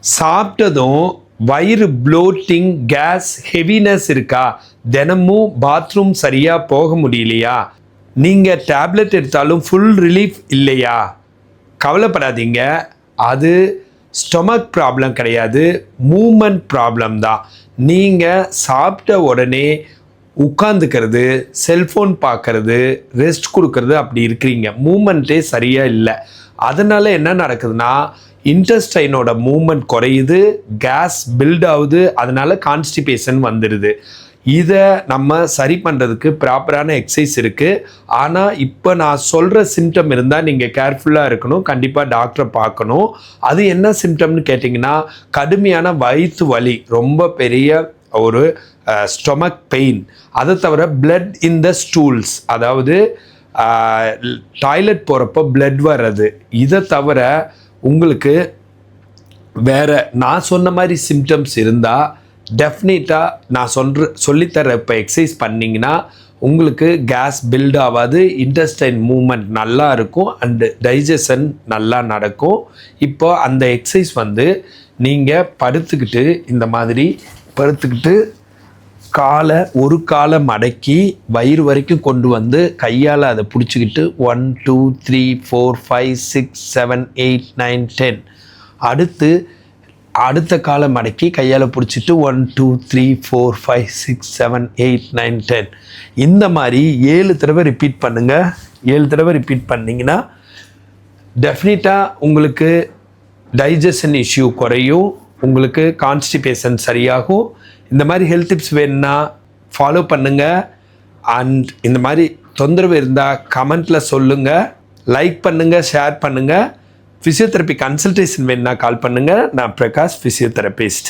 சாப்பிட்டதும் வயிறு floating, case, heaviness இருக்கா? தினமும் பாத்ரூம் சரியாக போக முடியலையா? நீங்கள் டேப்லெட் எடுத்தாலும் ஃபுல் ரிலீஃப் இல்லையா? கவலைப்படாதீங்க, அது ஸ்டொமக் ப்ராப்ளம் கிடையாது, மூமெண்ட் ப்ராப்ளம் தான். நீங்கள் சாப்பிட்ட உடனே உட்காந்துக்கிறது, செல்ஃபோன் பார்க்கறது, ரெஸ்ட் கொடுக்கறது அப்படி இருக்கிறீங்க, மூமெண்ட்டே சரியாக இல்லை. அதனால் என்ன நடக்குதுன்னா, இன்டெஸ்டைனோட மூமெண்ட் குறையுது, கேஸ் பில்ட் ஆகுது, அதனால் கான்ஸ்டிபேஷன் வந்துடுது. இதை நம்ம சரி பண்ணுறதுக்கு ப்ராப்பரான எக்ஸசைஸ் இருக்குது. ஆனால் இப்போ நான் சொல்கிற சிம்டம் இருந்தால் நீங்கள் கேர்ஃபுல்லாக இருக்கணும், கண்டிப்பாக டாக்டரை பார்க்கணும். அது என்ன சிம்டம்னு கேட்டிங்கன்னா, கடுமையான வயிற்று வலி, ரொம்ப பெரிய ஒரு ஸ்டொமக் பெயின், அதை தவிர பிளட் இன் த ஸ்டூல்ஸ், அதாவது டாய்லெட் போகிறப்போ பிளட் வர்றது, இதை தவிர உங்களுக்கு வேறு நான் சொன்ன மாதிரி சிம்டம்ஸ் இருந்தால் டெஃபினட்டாக நான் சொல்லித்தர இப்போ எக்ஸசைஸ் பண்ணிங்கன்னா உங்களுக்கு கேஸ் பில்ட் ஆகாது, இன்டெஸ்டைன் மூமெண்ட் நல்லா இருக்கும், அண்டு டைஜஷன் நல்லா நடக்கும். இப்போ அந்த எக்ஸசைஸ் நீங்கள் படுத்துக்கிட்டு, இந்த மாதிரி படுத்துக்கிட்டு ஒரு காலை மடக்கி வயிறு வரைக்கும் கொண்டு வந்து கையால் அதை பிடிச்சிக்கிட்டு 1 2 3 4 5 6 7 8 9 10 அடுத்த காலை மடக்கி கையால் பிடிச்சிட்டு 1 2 3 4 5 6 7 8 9 10 இந்த மாதிரி 7 தடவை ரிப்பீட் பண்ணுங்கள். 7 தடவை ரிப்பீட் பண்ணிங்கன்னா டெஃபினட்டாக உங்களுக்கு டைஜஷன் இஷ்யூ குறையும், உங்களுக்கு கான்ஸ்டிபேஷன் சரியாகும். இந்த மாதிரி ஹெல்த் டிப்ஸ் வேணுன்னா ஃபாலோ பண்ணுங்கள். அண்ட் இந்த மாதிரி தொந்தரவு இருந்தால் கமெண்ட்டில் சொல்லுங்கள், லைக் பண்ணுங்கள், ஷேர் பண்ணுங்கள். ஃபிசியோதெரப்பி கன்சல்டேஷன் வேணுன்னா கால் பண்ணுங்கள். நான் பிரகாஷ், ஃபிசியோதெரபிஸ்ட்.